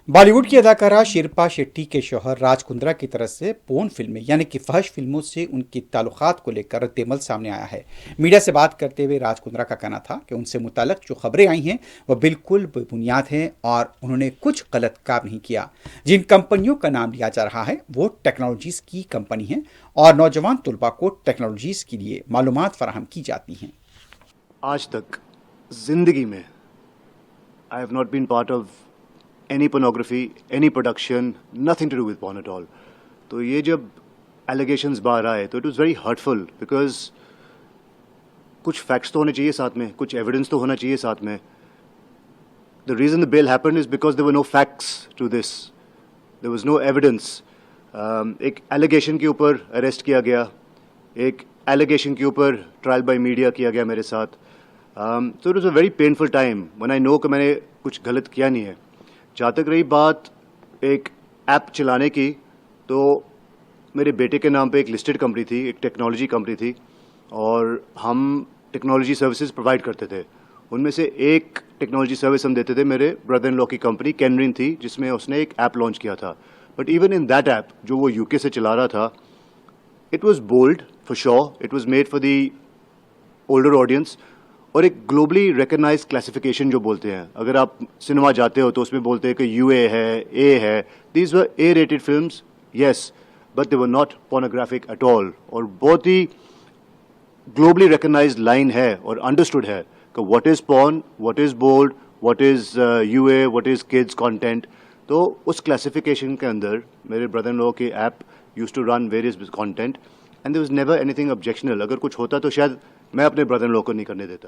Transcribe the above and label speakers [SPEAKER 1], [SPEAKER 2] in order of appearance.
[SPEAKER 1] बॉलीवुड की अदाकारा शिल्पा शेट्टी के शौहर राज कुंद्रा की तरफ से पोर्न फिल्में यानी कि फहश फिल्मों से उनकी ताल्लुकात को लेकर रद्देमल सामने आया है। मीडिया से बात करते हुए राज कुंद्रा का कहना था कि उनसे मुताल्लिक जो खबरें आई हैं वह बिल्कुल बेबुनियाद हैं और उन्होंने कुछ गलत काम नहीं किया। जिन कंपनियों का नाम लिया जा रहा है वो टेक्नोलॉजीज की कंपनी है और नौजवान तलबा को टेक्नोलॉजीज के लिए मालूमात फराहम की जाती हैं।
[SPEAKER 2] आज तक जिंदगी में I have not been part of any pornography, any production, nothing to do with porn at all. तो ये जब एलिगेशंस बाहर आए तो it was very hurtful because कुछ फैक्ट्स तो होने चाहिए साथ में, कुछ एविडेंस तो होना चाहिए साथ में. The reason the bail happened is because there were no facts to this, there was no evidence. एक एलिगेशन के ऊपर अरेस्ट किया गया, एक एलिगेशन के ऊपर ट्रायल बाय मीडिया किया गया मेरे साथ. So it was a very painful time when I know कि मैंने कुछ गलत किया नहीं है. जहाँ तक रही बात एक ऐप चलाने की, तो मेरे बेटे के नाम पे एक लिस्टेड कंपनी थी, एक टेक्नोलॉजी कंपनी थी, और हम टेक्नोलॉजी सर्विसेज प्रोवाइड करते थे. उनमें से एक टेक्नोलॉजी सर्विस हम देते थे मेरे ब्रदर इन लॉ की कंपनी कैनरिन थी, जिसमें उसने एक ऐप लॉन्च किया था. But even in that app जो वो यूके से चला रहा था, it was bold for sure, it was made for the older audience, और एक ग्लोबली रिकग्नाइज क्लासिफिकेशन जो बोलते हैं. अगर आप सिनेमा जाते हो तो उसमें बोलते हैं कि यूए है, ए है. These were A rated films, yes, but they were not pornographic at all. और बहुत ही ग्लोबली रिकग्नाइज लाइन है और अंडरस्टूड है कि what is porn, what is bold, what is UA, what is kids content. तो उस क्लासिफिकेशन के अंदर मेरे ब्रदर इन लॉ के app use to run various content, and there was never anything objectional. अगर कुछ होता तो शायद मैं अपने ब्रदर इन लॉ को नहीं करने देता.